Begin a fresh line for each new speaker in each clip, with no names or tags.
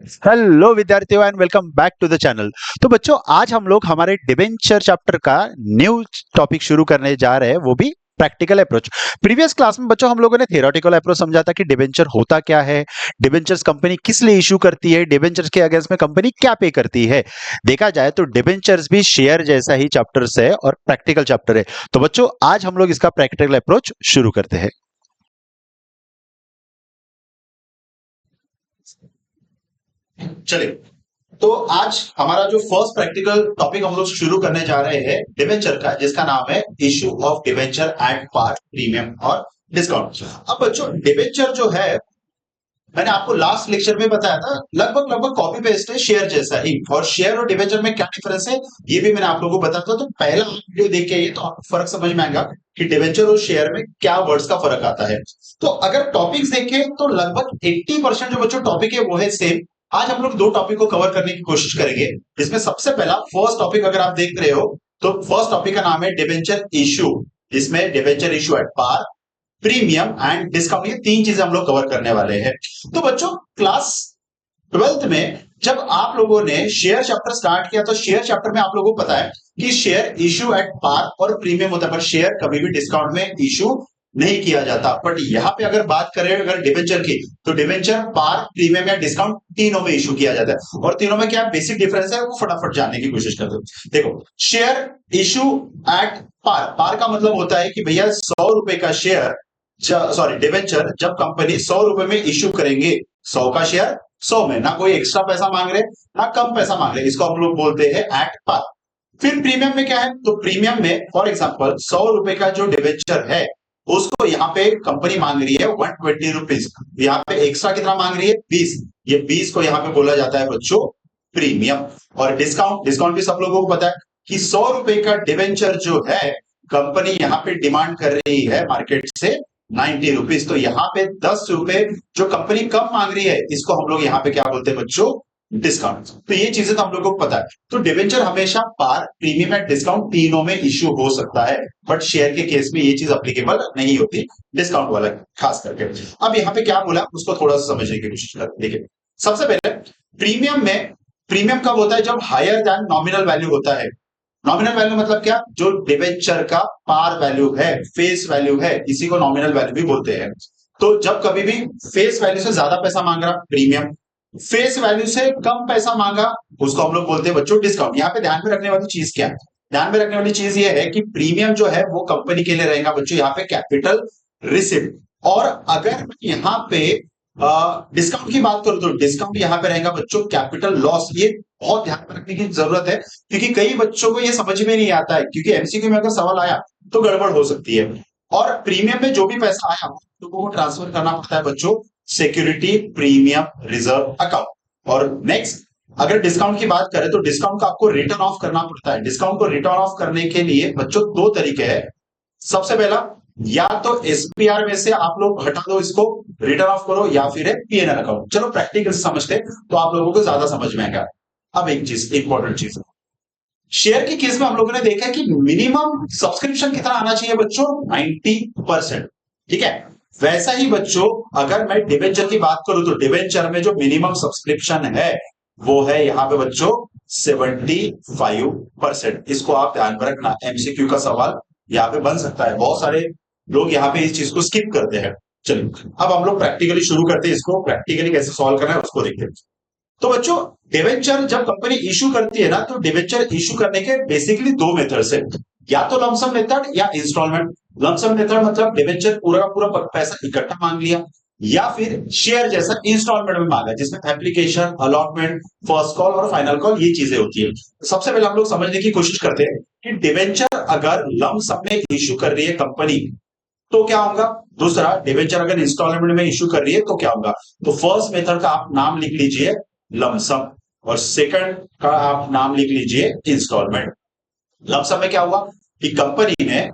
Hello विद्यार्थियों and welcome back to the channel. तो बच्चों, आज हम लोग हमारे डिबेंचर चैप्टर का न्यू टॉपिक शुरू करने जा रहे हैं, वो भी प्रैक्टिकल अप्रोच। प्रीवियस क्लास में बच्चों हम लोगों ने थियोरेटिकल अप्रोच समझा था कि डिबेंचर होता क्या है, डिबेंचर्स कंपनी किस लिए इशू करती है, डिबेंचर्स के अगेंस्ट में कंपनी क्या पे करती है। देखा जाए तो डिबेंचर्स भी शेयर जैसा ही चैप्टर्स है और प्रैक्टिकल चैप्टर है। तो बच्चों, आज हम लोग इसका प्रैक्टिकल अप्रोच शुरू करते हैं। चलिए, तो आज हमारा जो फर्स्ट प्रैक्टिकल टॉपिक हम लोग शुरू करने जा रहे हैं डिवेंचर का, जिसका नाम है issue of debenture at par, premium और डिस्काउंट। अब बच्चों, डिवेंचर जो है, मैंने आपको लास्ट लेक्चर में बताया था, लगभग लगभग कॉपी पेस्ट है शेयर जैसा ही। और शेयर और डिवेंचर में क्या डिफरेंस है, ये भी मैंने आप लोगों को बताया था। तो पहला वीडियो देख के आइए तो आपको फर्क समझ में आएगा कि डिवेंचर और शेयर में क्या वर्ड्स का फर्क आता है। तो अगर टॉपिक्स देखें तो लगभग 80% जो बच्चों टॉपिक है वो है सेम। आज हम लोग दो टॉपिक को कवर करने की कोशिश करेंगे। इसमें सबसे पहला फर्स्ट टॉपिक अगर आप देख रहे हो तो फर्स्ट टॉपिक का नाम है डिवेंचर इशू। इसमें debenture issue at par, premium and discount, ये तीन चीजें हम लोग कवर करने वाले हैं। तो बच्चों, क्लास 12th में जब आप लोगों ने शेयर चैप्टर स्टार्ट किया तो शेयर चैप्टर में आप लोगों को पता है कि शेयर इशू एट पार और प्रीमियम होता है, पर शेयर कभी भी डिस्काउंट में इशू नहीं किया जाता। बट यहां पे अगर बात करें अगर डिवेंचर की, तो डिवेंचर पार, प्रीमियम या डिस्काउंट तीनों में इशू किया जाता है। और तीनों में क्या बेसिक डिफरेंस है वो फटाफट जानने की कोशिश करते हो। देखो, शेयर इशू एट पार, पार का मतलब होता है कि भैया 100 रुपए का शेयर, सॉरी डिवेंचर, जब कंपनी 100 रुपए में इश्यू करेंगे 100 का शेयर 100 में, ना कोई एक्स्ट्रा पैसा मांग रहे ना कम पैसा मांग रहे, इसको हम लोग बोलते हैं एट पार। फिर प्रीमियम में क्या है, तो प्रीमियम में फॉर एग्जांपल 100 रुपए का जो डिवेंचर है उसको यहाँ पे कंपनी मांग रही है 120 रुपीज, यहाँ पे एक्स्ट्रा कितना मांग रही है 20, ये 20 को यहाँ पे बोला जाता है बच्चों प्रीमियम। और डिस्काउंट, डिस्काउंट भी सब लोगों को पता है कि 100 रुपए का डिवेंचर जो है कंपनी यहाँ पे डिमांड कर रही है मार्केट से 90 रुपीज, तो यहाँ पे 10 रुपए जो कंपनी कम मांग रही है इसको हम लोग यहाँ पे क्या बोलते हैं बच्चों, डिस्काउंट। तो ये चीजें तो हम लोगों को पता है। तो डिवेंचर हमेशा पार, प्रीमियम एंड डिस्काउंट तीनों में इश्यू हो सकता है, बट शेयर के केस में ये चीज अप्लीकेबल नहीं होती, डिस्काउंट वाला खास करके। अब यहाँ पे क्या बोला उसको थोड़ा सा समझने की कोशिश करते। देखिए, सबसे पहले प्रीमियम में, प्रीमियम कब होता है, जब हायर देन नॉमिनल वैल्यू होता है। नॉमिनल वैल्यू मतलब क्या, जो डिवेंचर का पार वैल्यू है, फेस वैल्यू है, इसी को नॉमिनल वैल्यू भी बोलते हैं। तो जब कभी भी फेस वैल्यू से ज्यादा पैसा मांग रहा प्रीमियम, फेस वैल्यू से कम पैसा मांगा उसको हम लोग बोलते हैं बच्चों डिस्काउंट। यहाँ पे ध्यान में रखने वाली चीज क्या है, ध्यान में रखने वाली चीज ये है कि प्रीमियम जो है वो कंपनी के लिए रहेगा बच्चों यहाँ पे कैपिटल रिसिप्ट। और अगर यहाँ पे डिस्काउंट की बात करूं तो डिस्काउंट यहाँ पे रहेगा बच्चों कैपिटल लॉस। ये बहुत ध्यान में रखने की जरूरत है, क्योंकि कई बच्चों को ये समझ में नहीं आता है, क्योंकि एमसीक्यू में अगर सवाल आया तो गड़बड़ हो सकती है। और प्रीमियम में जो भी पैसा आया लोगों को ट्रांसफर करना पड़ता है बच्चों सिक्योरिटी प्रीमियम रिजर्व अकाउंट। और नेक्स्ट, अगर डिस्काउंट की बात करें तो डिस्काउंट का आपको रिटर्न ऑफ करना पड़ता है। डिस्काउंट को रिटर्न ऑफ करने के लिए बच्चों दो तरीके हैं। सबसे पहला, या तो एसपीआर में से आप लोग हटा दो, इसको रिटर्न ऑफ करो, या फिर है पीएनएल अकाउंट। चलो प्रैक्टिकल समझते तो आप लोगों को ज्यादा समझ में आएगा। अब एक चीज, इंपॉर्टेंट चीज, शेयर के केस में हम लोगों ने देखा है कि मिनिमम सब्सक्रिप्शन कितना आना चाहिए बच्चों, 90%। ठीक है, वैसा ही बच्चों अगर मैं डिवेंचर की बात करूं तो डिवेंचर में जो मिनिमम सब्सक्रिप्शन है वो है यहाँ पे बच्चों 75%। इसको आप ध्यान में रखना, एमसीक्यू का सवाल यहाँ पे बन सकता है। बहुत सारे लोग यहाँ पे इस चीज को स्किप करते हैं। चलिए, अब हम लोग प्रैक्टिकली शुरू करते हैं, इसको प्रैक्टिकली कैसे सॉल्व करना है उसको देखते हैं। तो बच्चों, डिवेंचर जब कंपनी इशू करती है ना, तो डिवेंचर इशू करने के बेसिकली दो मेथड्स है, या तो लमसम मेथड या इंस्टॉलमेंट। लमसम मेथड मतलब डिवेंचर पूरा का पूरा पैसा इकट्ठा मांग लिया, या फिर शेयर जैसा इंस्टॉलमेंट में मांगा, जिसमें एप्लीकेशन, अलॉटमेंट, फर्स्ट कॉल और फाइनल कॉल ये चीजें होती है। सबसे पहले हम लोग समझने की कोशिश करते हैं कि डिवेंचर अगर लमसम में इशू कर रही है कंपनी तो क्या होगा, दूसरा डिवेंचर अगर इंस्टॉलमेंट में इशू कर रही है तो क्या होगा। तो फर्स्ट मेथड का आप नाम लिख लीजिए लमसम, और सेकंड का आप नाम लिख लीजिए इंस्टॉलमेंट। लमसम में क्या हुआ कि कंपनी ने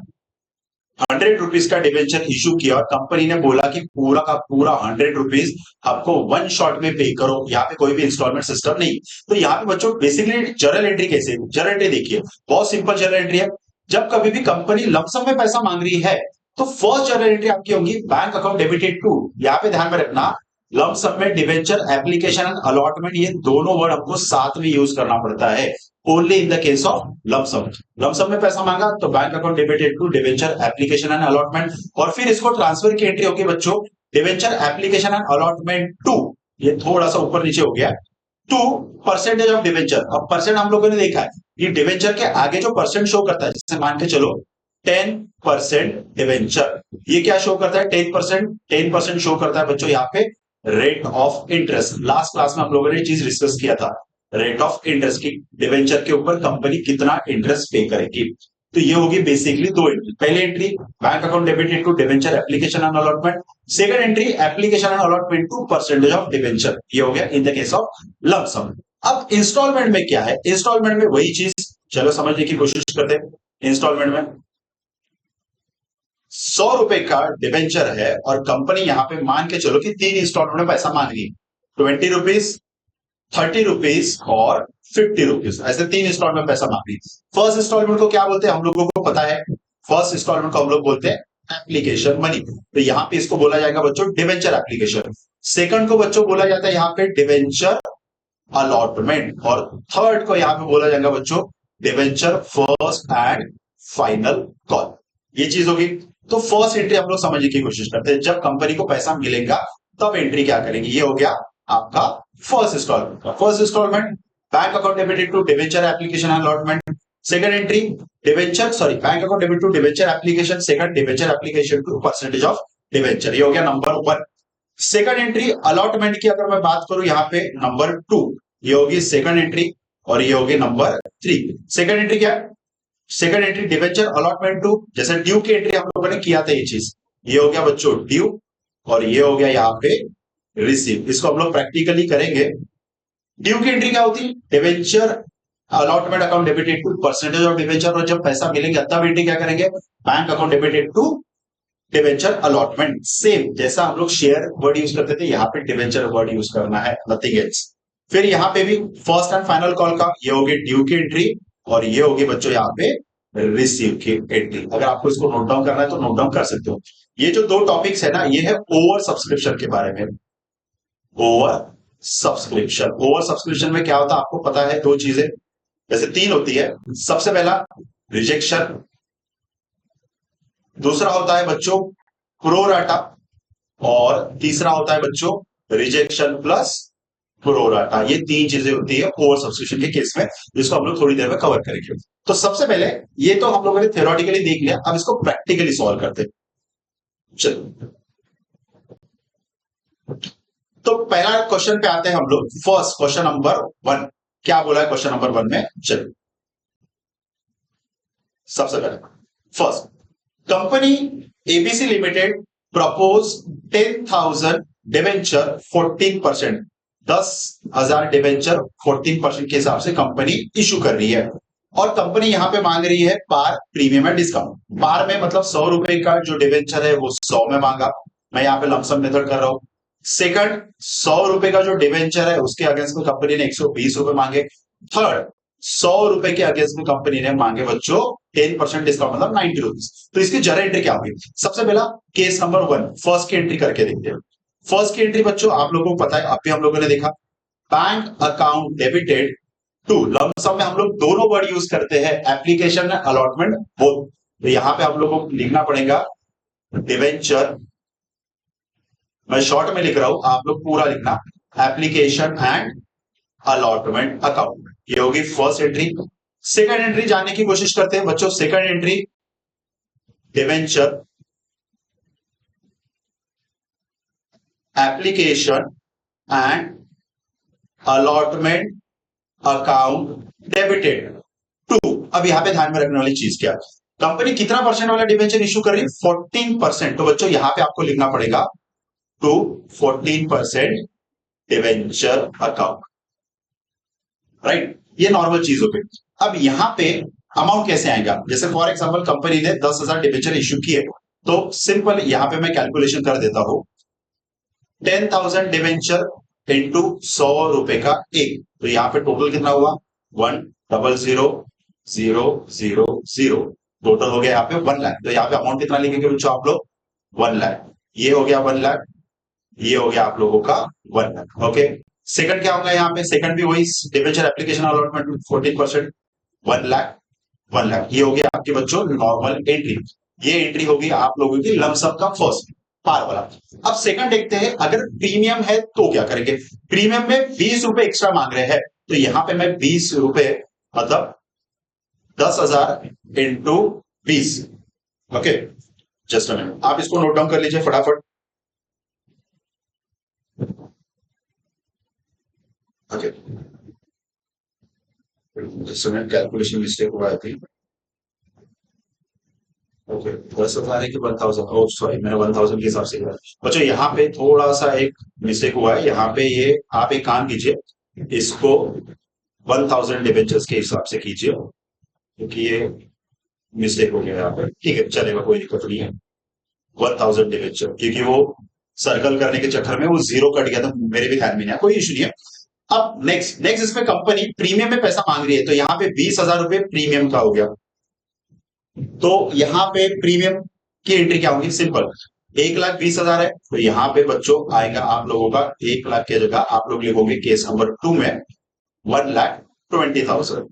100 रुपीज का डिवेंचर इशू किया और कंपनी ने बोला कि पूरा का पूरा 100 रुपीज आपको वन शॉट में पे करो, यहाँ पे कोई भी इंस्टॉलमेंट सिस्टम नहीं। तो यहाँ पे बच्चों बेसिकली जर्नल एंट्री कैसे, जर्नल एंट्री देखिए, बहुत सिंपल जर्नल एंट्री है। जब कभी भी कंपनी लमसम में पैसा मांग रही है तो फर्स्ट जर्नल एंट्री आपकी होगी बैंक अकाउंट डेबिटेड टू। यहाँ पे ध्यान में रखना, लंप सम में डिवेंचर एप्लीकेशन एंड अलॉटमेंट, ये दोनों वर्ड हमको साथ में यूज करना पड़ता है only in the case of lump sum. Lump sum में पैसा मांगा तो bank account debited to debenture application and allotment, और फिर इसको ट्रांसफर की एंट्री होगी बच्चों debenture application and allotment to, ये थोड़ा सा ऊपर नीचे हो गया, टू परसेंटेज ऑफ डिवेंचर। अब परसेंट हम लोगों ने देखा है कि डिवेंचर के आगे जो परसेंट शो करता है, जैसे मान के चलो 10% डिवेंचर, ये क्या शो करता है 10%, 10% शो करता है बच्चों यहाँ पे rate of interest. Last class में हम लोगों ने चीज डिस्कस किया था, रेट ऑफ इंटरेस्ट की डिवेंचर के ऊपर कंपनी कितना इंटरेस्ट पे करेगी। तो ये होगी बेसिकली दो एंट्री, पहली entry bank account debited to debenture application and allotment, second entry application and allotment to percentage of debenture, ये हो गया in the case of lump sum. अब इंस्टॉलमेंट में क्या है, इंस्टॉलमेंट में वही चीज, चलो समझने की कोशिश करते हैं। इंस्टॉलमेंट में 100 रुपए का डिवेंचर है और कंपनी यहां पे मान के चलो कि 3 इंस्टॉलमेंट में पैसा मांग रही है, 20 रुपीज, 30 रुपीज और 50 रुपीज, ऐसे 3 इंस्टॉलमेंट में पैसा मांग रही है। फर्स्ट इंस्टॉलमेंट को क्या बोलते हैं हम लोगों को पता है, फर्स्ट इंस्टॉलमेंट को हम लोग बोलते हैं एप्लीकेशन मनी, तो यहां पे इसको बोला जाएगा बच्चों डिवेंचर एप्लीकेशन। सेकंड को बच्चों बोला जाता है यहाँ पे डिवेंचर अलॉटमेंट, और थर्ड को यहां पे बोला जाएगा बच्चों debenture first and final call, ये चीज होगी। तो फर्स्ट एंट्री हम लोग समझने की कोशिश करते हैं, जब कंपनी को पैसा मिलेगा तब एंट्री क्या करेंगे, ये हो गया आपका फर्स्ट इंस्टॉलमेंट का। First installment bank account debited to debenture application allotment, second entry debenture sorry bank account debit to debenture application, second debenture application to percentage of debenture, ये हो गया नंबर 1। सेकंड एंट्री अलॉटमेंट की अगर मैं बात करूं यहाँ पे नंबर 2, ये होगी सेकंड एंट्री, और ये होगी नंबर 3। सेकंड एंट्री क्या है, second entry debenture allotment to, जैसे ड्यू की एंट्री हम लोगों ने किया था ये चीज, ये हो गया बच्चों ड्यू, और ये हो गया यहाँ पे रिसीव। इसको हम लोग प्रैक्टिकली करेंगे। ड्यू की एंट्री क्या होती है, debenture allotment account debited to percentage of debenture, और जब पैसा मिलेगा तब एंट्री क्या करेंगे bank account debited to debenture allotment. Same जैसा हम लोग शेयर वर्ड यूज करते थे, यहाँ पे डिवेंचर वर्ड यूज करना है, नथिंग एल्स। फिर यहाँ पे भी फर्स्ट एंड फाइनल कॉल का, ये होगी ड्यू की एंट्री, और ये होगी बच्चों यहाँ पे रिसीव की एंट्री। अगर आपको इसको नोट डाउन करना है तो नोट डाउन कर सकते हो। ये जो दो टॉपिक्स है ना, ये है ओवर सब्सक्रिप्शन के बारे में। ओवर सब्सक्रिप्शन, ओवर सब्सक्रिप्शन में क्या होता है आपको पता है, दो चीजें, वैसे तीन होती है। सबसे पहला रिजेक्शन, दूसरा होता है बच्चों प्रोराटा, और तीसरा होता है बच्चों रिजेक्शन प्लस प्रोराटा। ये तीन चीजें होती है ओवर सब्सक्रिप्शन के केस में, जिसको हम लोग थोड़ी देर में कवर करेंगे। तो सबसे पहले ये तो हम लोगों ने थ्योरेटिकली देख लिया, अब इसको प्रैक्टिकली सॉल्व करते हैं। चलो, तो पहला क्वेश्चन पे आते हैं हम लोग। फर्स्ट क्वेश्चन नंबर 1, क्या बोला है क्वेश्चन नंबर 1 में, चलो सबसे पहले first, company ABC limited propose 10,000 debenture 14%, 10,000 debenture 14% के हिसाब से कंपनी इशू कर रही है, और कंपनी यहां पे मांग रही है पार प्रीमियम एंड डिस्काउंट। पार में मतलब 100 रुपए का जो डिवेंचर है वो 100 में मांगा, मैं यहाँ पे लमसम मेथड कर रहा हूं। सेकंड 100 रुपए का जो डिवेंचर है उसके अगेंस्ट में कंपनी ने 120 रुपए मांगे। थर्ड 100 रुपए के अगेंस्ट में कंपनी ने मांगे बच्चों 10% डिस्काउंट, मतलब 90 रुपीज। तो इसकी जरा एंट्री क्या होगी, सबसे पहला केस नंबर 1 फर्स्ट की एंट्री करके देखते हैं। फर्स्ट की एंट्री बच्चों आप लोगों को पता है, अभी हम लोगों ने देखा bank account debited to, lump sum में हम लोग दोनों वर्ड यूज करते हैं, एप्लीकेशन अलॉटमेंट बोथ। तो यहां पे आप लोगों को लिखना पड़ेगा डिवेंचर, मैं शॉर्ट में लिख रहा हूं, आप लोग पूरा लिखना, एप्लीकेशन एंड अलॉटमेंट अकाउंट, ये होगी फर्स्ट एंट्री। सेकंड एंट्री जानने की कोशिश करते हैं बच्चों। Second entry debenture application and allotment account debited to. अब यहां पे ध्यान में रखने वाली चीज क्या है, कंपनी कितना परसेंट वाला डिवेंचर इशू कर रही है, 14%। तो बच्चों यहां पे आपको लिखना पड़ेगा टू 14% डिवेंचर अकाउंट, राइट, ये नॉर्मल चीज हो गई। अब यहां पे अमाउंट कैसे आएगा, जैसे फॉर एग्जांपल कंपनी ने 10,000 डिवेंचर इशू किए, तो सिंपल यहां पे मैं कैलकुलेशन कर देता हूं, 10,000 डिवेंचर इंटू 100 रुपए का एक, तो यहां पे टोटल कितना हुआ 1,000,000, टोटल हो गया यहाँ पे 1 लाख। तो यहाँ पे अमाउंट कितना लिखेंगे बच्चों आप लोग 1 लाख, ये हो गया 1 लाख, ये हो गया आप लोगों का 1 लाख। ओके, सेकंड क्या होगा यहाँ पे? सेकंड भी वही debenture application allotment 14%, 1 lakh. 1 lakh ये हो गया आपके बच्चों नॉर्मल एंट्री। ये एंट्री होगी आप लोगों की लमसम का फर्स्ट पार वाला। अब सेकंड देखते हैं, अगर प्रीमियम है तो क्या करेंगे? प्रीमियम में 20 रुपए एक्स्ट्रा मांग रहे हैं, तो यहां पे मैं 20 रुपए मतलब 10,000 into 20। Okay, just a minute, आप इसको नोट डाउन कर लीजिए फटाफट। Okay, just a minute, calculation mistake हुआ है। ओके, 10,000 है कि 1,000? ओ सॉरी, मैंने 1,000 के हिसाब से किया। अच्छा, यहाँ पे थोड़ा सा एक मिस्टेक हुआ है। यहाँ पे ये आप एक काम कीजिए, इसको 1,000 डिबेंचर्स के हिसाब से कीजिए, क्योंकि ये मिस्टेक हो गया यहाँ पे। ठीक है, चलेगा, कोई दिक्कत नहीं है। 1,000 डिबेंचर, क्योंकि वो सर्कल करने के चक्कर में वो जीरो कट गया था, मेरे भी ध्यान में नहीं आया, कोई इशू नहीं है। अब नेक्स्ट नेक्स्ट इसमें कंपनी प्रीमियम में पैसा मांग रही है, तो यहाँ पे 20,000 रुपए प्रीमियम का हो गया। तो यहाँ पे प्रीमियम की एंट्री क्या होगी? सिंपल, 1,20,000 है, तो यहाँ पे बच्चों आएगा आप लोगों का 1 लाख की जगह आप लोग लिखोगे केस नंबर 2 में 1,20,000।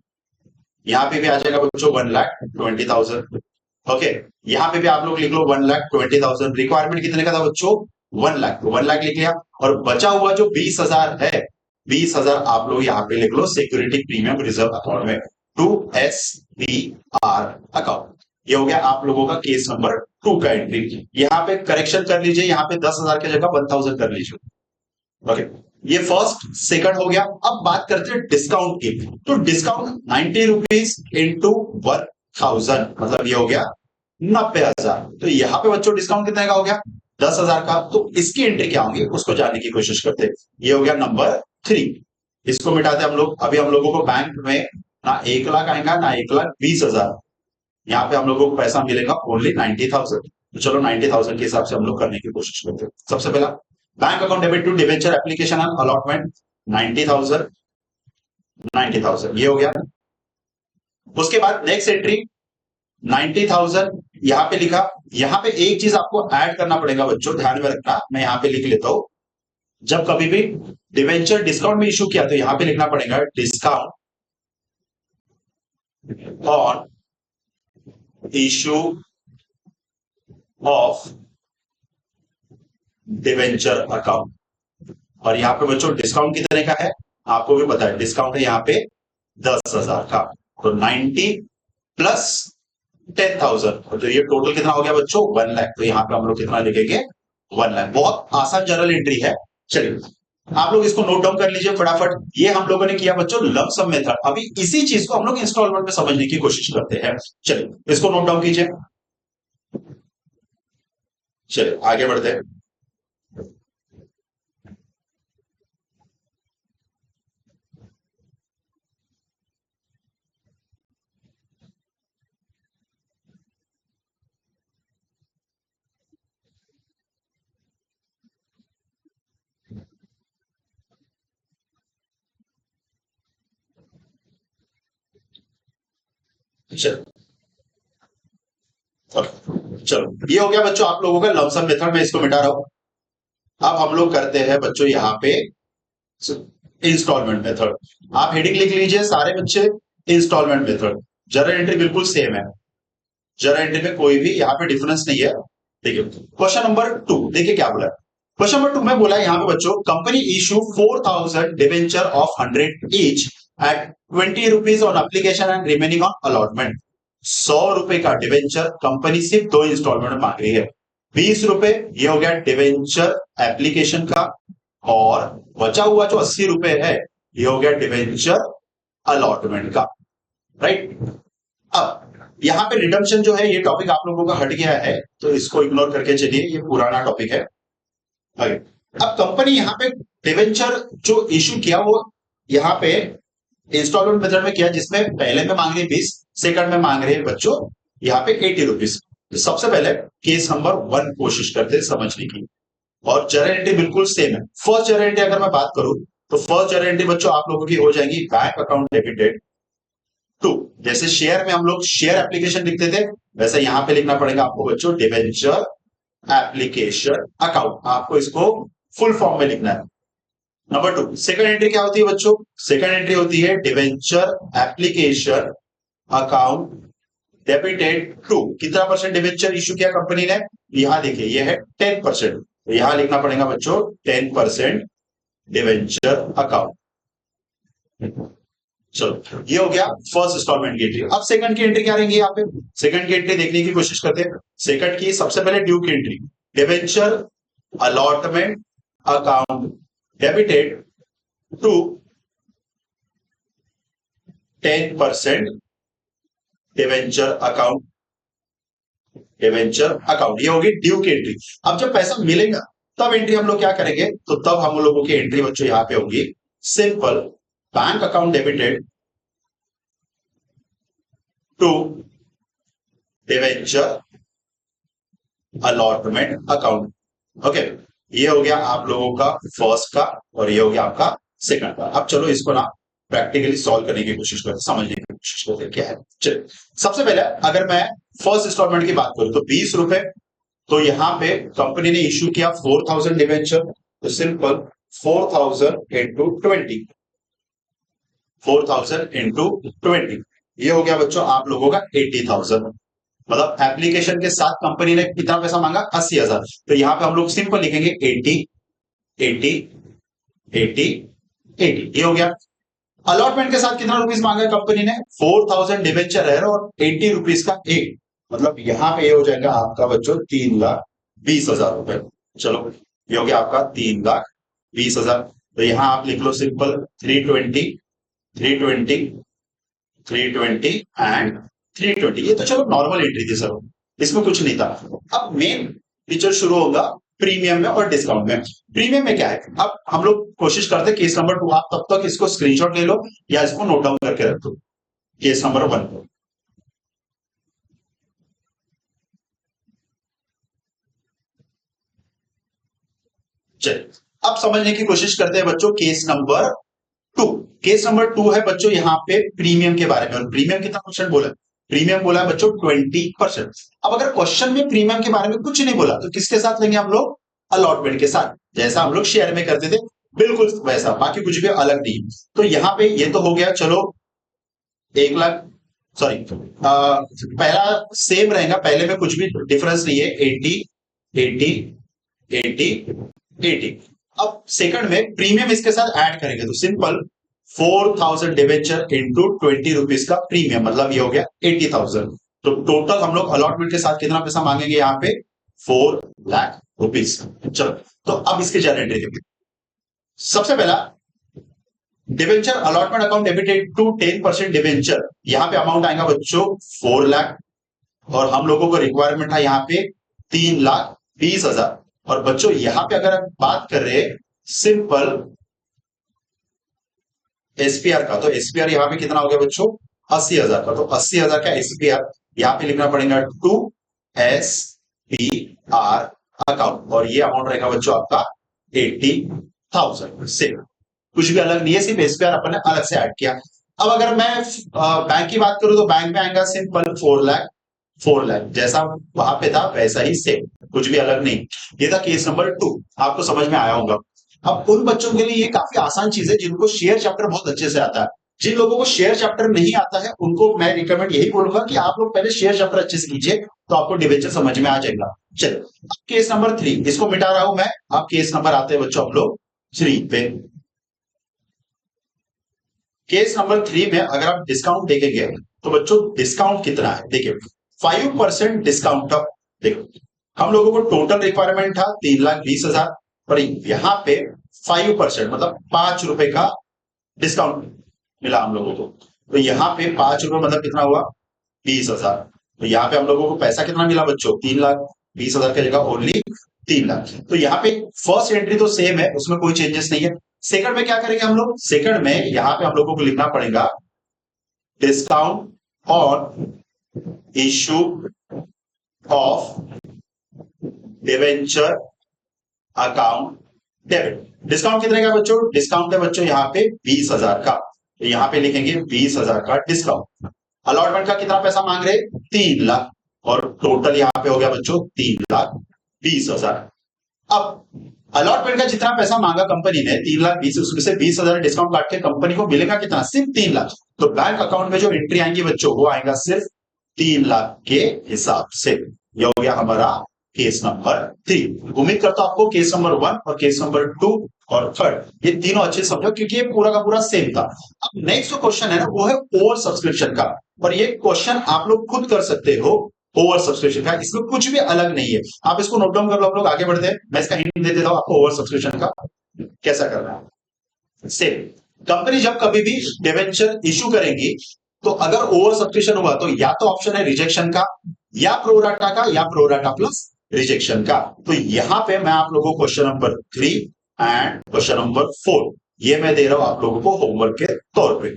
यहाँ पे भी आ जाएगा बच्चों 1,20,000। ओके, यहाँ पे भी आप लोग लिख लो 1,20,000। रिक्वायरमेंट कितने का था बच्चों? 1 लाख, तो 1 लाख लिख लिया। और बचा हुआ जो 20,000 है, 20,000 आप लोग यहाँ पे लिख लो सिक्योरिटी प्रीमियम रिजर्व अकाउंट में, टू SPR अकाउंट। ये हो गया आप लोगों का केस नंबर 2 का एंट्री। यहाँ पे करेक्शन कर लीजिए, यहाँ पे 10,000 की जगह 1,000 कर लीजिए। ओके, ये फर्स्ट सेकंड हो गया। अब बात करते हैं डिस्काउंट की। तो डिस्काउंट 90 रुपीज इंटू 1,000, मतलब ये हो गया 90,000। तो यहाँ पे बच्चों डिस्काउंट कितने का हो गया? 10,000 का। तो इसकी एंट्री क्या होंगी उसको जानने की कोशिश करते हैं। ये हो गया नंबर 3। इसको मिटाते हम लोग। अभी हम लोगों को बैंक में ना 1 लाख आएगा ना 1,20,000, यहाँ पे हम लोगों को पैसा मिलेगा ओनली 90,000। तो चलो 90,000 के हिसाब से हम लोग करने की कोशिश करते हैं। सबसे पहला bank account debit to debenture application and allotment 90,000, 90,000 ये हो गया। उसके बाद नेक्स्ट एंट्री 90,000 यहां पे लिखा। यहां पे एक चीज आपको ऐड करना पड़ेगा बच्चों, ध्यान में रखना, मैं यहां पे लिख लेता हूं। जब कभी भी डिवेंचर डिस्काउंट में इशू किया तो यहां पे लिखना पड़ेगा discount on issue of debenture account. और यहाँ पे बच्चों डिस्काउंट कितने का है आपको भी पता है, डिस्काउंट है यहाँ पे 10,000 का। तो 90 प्लस 10,000, तो ये टोटल कितना हो गया बच्चों? 1 लाख। तो यहाँ पे हम लोग कितना लिखेंगे? 1 लाख। बहुत आसान जनरल एंट्री है। चलिए, आप लोग इसको नोट डाउन कर लीजिए फटाफट। ये हम लोगों ने किया बच्चों लमसम मेथड। अभी इसी चीज को हम लोग इंस्टॉलमेंट में समझने की कोशिश करते हैं। चलिए, इसको नोट डाउन कीजिए। चलिए आगे बढ़ते हैं। चलो चलो, ये हो गया बच्चों आप लोगों का लमसम मेथड। मैं इसको मिटा रहा हूं। अब हम लोग करते हैं बच्चों यहाँ पे इंस्टॉलमेंट मेथड। आप हेडिंग लिख लीजिए सारे बच्चे, इंस्टॉलमेंट मेथड। जर्नल एंट्री बिल्कुल सेम है, जर्नल एंट्री में कोई भी यहाँ पे डिफरेंस नहीं है। ठीक है, क्वेश्चन नंबर 2 देखिए क्या बोला है। क्वेश्चन नंबर 2 में बोला है यहाँ पे बच्चों, company issue 4,000 debenture of 100 each eight 20 rupees on application and remaining on allotment. 100 रुपए का डिवेंचर कंपनी सिर्फ 2 इंस्टॉलमेंट में मांग रही है। 20 रुपए ये हो गया डिवेंचर एप्लीकेशन का, और बचा हुआ जो 80 रुपए है ये हो गया डिवेंचर अलॉटमेंट का। राइट, अब यहाँ पे रिडम्पशन जो है ये टॉपिक आप लोगों का हट गया है, तो इसको इग्नोर करके चलिए, ये पुराना टॉपिक है। आगे, अब कंपनी यहाँ पे डिवेंचर जो इशू किया वो यहाँ पे इंस्टॉलमेंट मेथड में किया, जिसमें पहले में मांग रही 20, सेकंड में मांग रहे हैं बच्चों यहाँ पे 80 रुपीज। तो सबसे पहले केस नंबर 1 कोशिश करते हैं समझने की। और जर्नल एंट्री बिल्कुल सेम है। फर्स्ट जर्नल एंट्री अगर मैं बात करूं तो फर्स्ट जर्नल एंट्री बच्चों आप लोगों की हो जाएगी बैंक अकाउंट डेबिटेड टू, जैसे शेयर में हम लोग शेयर एप्लीकेशन लिखते थे, वैसे यहां पे लिखना पड़ेगा आपको बच्चों डिवेंचर एप्लीकेशन अकाउंट। आपको इसको फुल फॉर्म में लिखना है। नंबर 2 सेकंड एंट्री क्या होती है बच्चों? सेकंड एंट्री होती है debenture application account debited to, कितना परसेंट डिवेंचर इशू किया कंपनी ने? यहां देखिए ये है 10%, तो यहां लिखना पड़ेगा बच्चों 10% डिवेंचर अकाउंट। चलो ये हो गया फर्स्ट इंस्टॉलमेंट की एंट्री। अब सेकंड की एंट्री क्या रहेंगी यहाँ पे? सेकंड की एंट्री देखने की कोशिश करते हैं। सेकंड की सबसे पहले ड्यू की entry, debenture allotment account debited to 10% debenture account, debenture account, ये होगी ड्यू की एंट्री। अब जब पैसा मिलेगा तब एंट्री हम लोग क्या करेंगे? तो तब हम लोगों की एंट्री बच्चों यहां पे होगी simple bank account debited to debenture allotment account. Okay, ये हो गया आप लोगों का फर्स्ट का और ये हो गया आपका सेकंड का। अब चलो इसको ना प्रैक्टिकली सॉल्व करने की कोशिश करते, समझने की कोशिश करते क्या है। चलिए सबसे पहले अगर मैं फर्स्ट इंस्टॉलमेंट की बात करूं तो 20 रुपए, तो यहां पे कंपनी ने इश्यू किया 4000 डिवेंचर, तो सिंपल 4000 इंटू 20, 4000 इंटू 20, ये हो गया बच्चों आप लोगों का 80,000। मतलब एप्लीकेशन के साथ कंपनी ने कितना पैसा मांगा? 80,000, तो यहां पे हम लोग सिंपल लिखेंगे 80 80 80 80, ये हो गया। अलॉटमेंट के साथ कितना रुपीस मांगा कंपनी ने? 4000 डिवेंचर है और 80 रुपीस का एक, मतलब यहां पे ये हो जाएगा आपका बच्चों 3,20,000 रुपए। चलो ये हो गया आपका 3,20,000, तो यहां आप लिख लो सिंपल 320 320 320 एंड 320, ये तो चलो नॉर्मल एंट्री थी सर, इसमें कुछ नहीं था। अब मेन फीचर शुरू होगा प्रीमियम में और डिस्काउंट में। प्रीमियम में क्या है? अब हम लोग कोशिश करते हैं केस नंबर 2, आप तब तक इसको स्क्रीनशॉट ले लो या इसको नोट डाउन करके रख दो। केस नंबर 1, चलिए अब समझने की कोशिश करते हैं बच्चों केस नंबर 2। केस नंबर 2 है बच्चों यहाँ पे प्रीमियम के बारे में, और प्रीमियम कितना परसेंट बोला? प्रीमियम बोला है बच्चों 20%। अब अगर क्वेश्चन में प्रीमियम के बारे में कुछ नहीं बोला तो किसके साथ लेंगे हम लोग? अलॉटमेंट के साथ, जैसा हम लोग शेयर में करते थे बिल्कुल वैसा, बाकी कुछ भी अलग नहीं। तो यहाँ पे ये तो हो गया चलो 1,00,000, सॉरी पहला सेम रहेगा, पहले में कुछ भी डिफरेंस नहीं है, 80 80 80 80। अब सेकंड में प्रीमियम इसके साथ ऐड करेंगे तो सिंपल 4000 डिवेंचर इंटू 20 रुपीज का प्रीमियम, मतलब ये हो गया 80,000। तो टोटल हम लोग अलॉटमेंट के साथ कितना पैसा मांगेंगे यहाँ पे? 4 लाख रुपीज। चलो तो अब इसके जनरेटरी देखिए। सबसे पहला debenture allotment account debited to 10% debenture, यहां पे अमाउंट आएगा बच्चों 4 लाख, और हम लोगों को रिक्वायरमेंट था यहाँ पे 3,20,000। और बच्चों यहां पे अगर हम बात कर रहे हैं सिंपल एसपीआर का, तो एसपीआर यहां पे कितना हो गया बच्चों? 80,000 का, तो 80,000 का एसपीआर यहां पे लिखना पड़ेगा टू एसपीआर अकाउंट, और ये अमाउंट रहेगा बच्चों आपका 80,000 से, कुछ भी अलग नहीं है, सिर्फ एसपीआर अपन ने अलग से ऐड किया। अब अगर मैं बैंक की बात करूं तो बैंक में आएगा सिंपल 4 लाख, 4 लाख जैसा वहां पे था वैसा ही सेम, कुछ भी अलग नहीं। ये था केस नंबर 2, आपको समझ में आया होगा। अब उन बच्चों के लिए ये काफी आसान चीज है जिनको शेयर चैप्टर बहुत अच्छे से आता है। जिन लोगों को शेयर चैप्टर नहीं आता है उनको मैं रिकमेंड यही बोलूंगा कि आप लोग पहले शेयर चैप्टर अच्छे से कीजिए, तो आपको डिवेंचर समझ में आ जाएगा। चलो अब केस नंबर 3, इसको मिटा रहा हूं मैं। अब केस नंबर आते हैं बच्चों हम लोग 3 पे। केस नंबर 3 में अगर आप डिस्काउंट देखेंगे तो बच्चों डिस्काउंट कितना है? देखिए 5% डिस्काउंट का, देखो हम लोगों को टोटल रिक्वायरमेंट था 3,20,000, और यहां पे 5% मतलब 5 रुपए का डिस्काउंट मिला हम लोगों को, तो यहां पे 5 रुपए मतलब कितना हुआ? 20,000। तो यहाँ पे हम लोगों को पैसा कितना मिला बच्चों? 3,20,000 की जगह ओनली 3 लाख। तो यहाँ पे फर्स्ट एंट्री तो सेम है, उसमें कोई चेंजेस नहीं है। सेकंड में क्या करेंगे हम लोग? सेकंड में यहाँ पे हम लोगों को लिखना पड़ेगा डिस्काउंट और issue of debenture account debit. Discount कितने का बच्चों? डिस्काउंट है बच्चों यहाँ पे 20,000 का, तो यहाँ पे लिखेंगे 20,000 का डिस्काउंट। अलॉटमेंट का कितना पैसा मांग रहे? 3 लाख, और टोटल यहाँ पे हो गया बच्चों 3,20,000। अब अलॉटमेंट का जितना पैसा मांगा कंपनी ने 3,20,000, उसमें से 20,000 डिस्काउंट काट के कंपनी को मिलेगा कितना? सिर्फ 3 लाख। तो बैंक अकाउंट में जो एंट्री आएंगी बच्चों, वो आएगा सिर्फ 3 लाख के हिसाब से। यह हो गया हमारा केस नंबर 3। उम्मीद करता हूं आपको केस नंबर 1 और केस नंबर 2 और 3 ये तीनों अच्छे समझो, क्योंकि ये पूरा का पूरा सेम था। अब नेक्स्ट जो क्वेश्चन है ना, वो है ओवर सब्सक्रिप्शन का। और ये क्वेश्चन आप लोग खुद कर सकते हो, ओवर सब्सक्रिप्शन का। इसमें कुछ भी अलग नहीं है, आप इसको नोट डाउन कर लो। हम लोग आगे बढ़ते हैं, मैं इसका हिंट दे देता हूं आपको ओवर सब्सक्रिप्शन का कैसा करना है। सेम कंपनी जब कभी भी डिवेंचर इशू करेंगी, तो अगर ओवर सब्सक्रिप्शन हुआ तो या तो ऑप्शन है रिजेक्शन का, या प्रोराटा का, या प्रोराटा प्लस रिजेक्शन का। तो यहां पे मैं आप लोगों को question number 3 and question number 4 ये मैं दे रहा हूं आप लोगों को होमवर्क के तौर पे।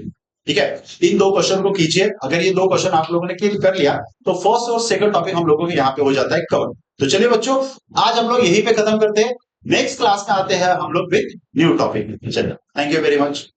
ठीक है, इन 2 क्वेश्चन को कीजिए। अगर ये 2 क्वेश्चन आप लोगों ने क्लियर कर लिया तो फर्स्ट और सेकंड टॉपिक हम लोगों के यहाँ पे हो जाता है कवर। तो चलिए बच्चों, आज हम लोग यहीं पे खत्म करते हैं। नेक्स्ट क्लास में आते हैं हम लोग विद न्यू टॉपिक। चलिए, थैंक यू वेरी मच।